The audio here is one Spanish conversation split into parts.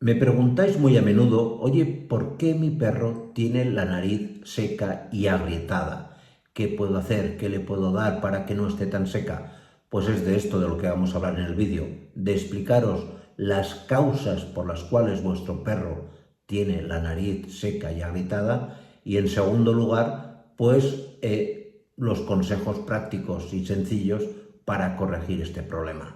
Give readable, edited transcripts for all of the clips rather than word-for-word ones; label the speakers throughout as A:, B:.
A: Me preguntáis muy a menudo, oye, ¿por qué mi perro tiene la nariz seca y agrietada? ¿Qué puedo hacer? ¿Qué le puedo dar para que no esté tan seca? Pues es de esto de lo que vamos a hablar en el vídeo, de explicaros las causas por las cuales vuestro perro tiene la nariz seca y agrietada y en segundo lugar, pues los consejos prácticos y sencillos para corregir este problema.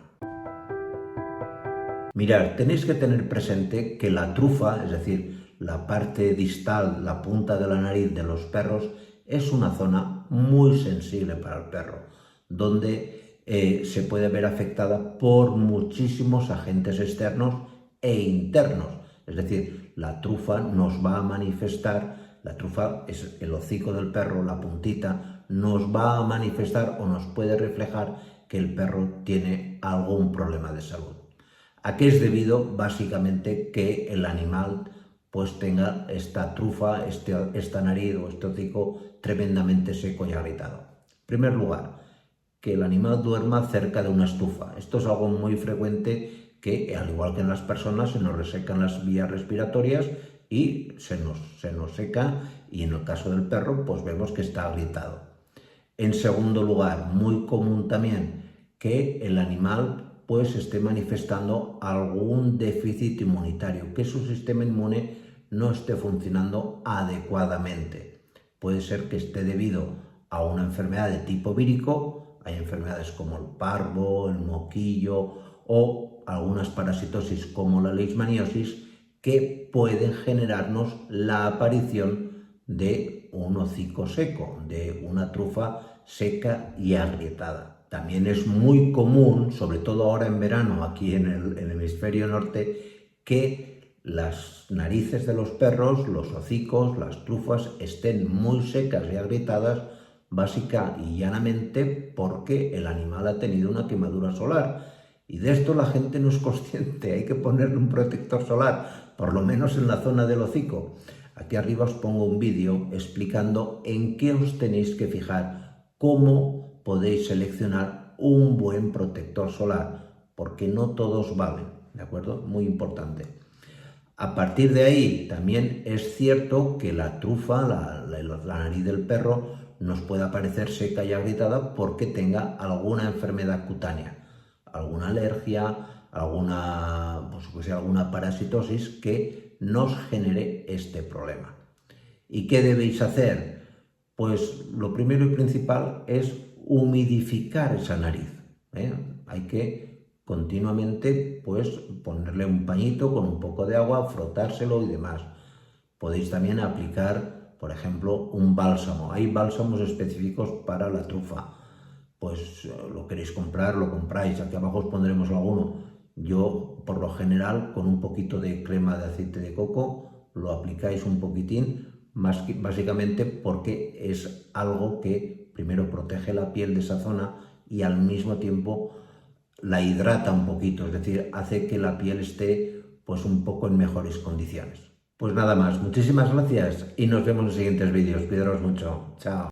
A: Mirad, tenéis que tener presente que la trufa, es decir, la parte distal, la punta de la nariz de los perros, es una zona muy sensible para el perro, donde se puede ver afectada por muchísimos agentes externos e internos. Es decir, la trufa nos va a manifestar, la trufa es el hocico del perro, la puntita, nos va a manifestar o nos puede reflejar que el perro tiene algún problema de salud. ¿A qué es debido? Básicamente que el animal pues tenga esta trufa, esta nariz o este hocico tremendamente seco y agrietado. En primer lugar, que el animal duerma cerca de una estufa. Esto es algo muy frecuente que, al igual que en las personas, se nos resecan las vías respiratorias y se nos seca, y en el caso del perro pues vemos que está agrietado. En segundo lugar, muy común también que el animal pues esté manifestando algún déficit inmunitario, que su sistema inmune no esté funcionando adecuadamente. Puede ser que esté debido a una enfermedad de tipo vírico, hay enfermedades como el parvo, el moquillo o algunas parasitosis como la leishmaniosis que pueden generarnos la aparición de un hocico seco, de una trufa seca y agrietada. También es muy común, sobre todo ahora en verano, aquí en el hemisferio norte, que las narices de los perros, los hocicos, las trufas estén muy secas y agrietadas, básica y llanamente porque el animal ha tenido una quemadura solar. Y de esto la gente no es consciente, hay que ponerle un protector solar, por lo menos en la zona del hocico. Aquí arriba os pongo un vídeo explicando en qué os tenéis que fijar, cómo podéis seleccionar un buen protector solar, porque no todos valen, ¿de acuerdo? Muy importante. A partir de ahí, también es cierto que la trufa, la nariz del perro, nos puede parecer seca y agrietada porque tenga alguna enfermedad cutánea, alguna alergia, alguna parasitosis que nos genere este problema. ¿Y qué debéis hacer? Pues lo primero y principal es humidificar esa nariz, ¿eh? Hay que continuamente pues ponerle un pañito con un poco de agua, frotárselo y demás. Podéis también aplicar, por ejemplo, un bálsamo. Hay bálsamos específicos para la trufa. Pues lo queréis comprar, lo compráis. Aquí abajo os pondremos alguno. Yo, por lo general, con un poquito de crema de aceite de coco, lo aplicáis un poquitín, básicamente porque es algo que primero protege la piel de esa zona y al mismo tiempo la hidrata un poquito, es decir, hace que la piel esté pues un poco en mejores condiciones. Pues nada más, muchísimas gracias y nos vemos en los siguientes vídeos. Cuidaros mucho. Chao.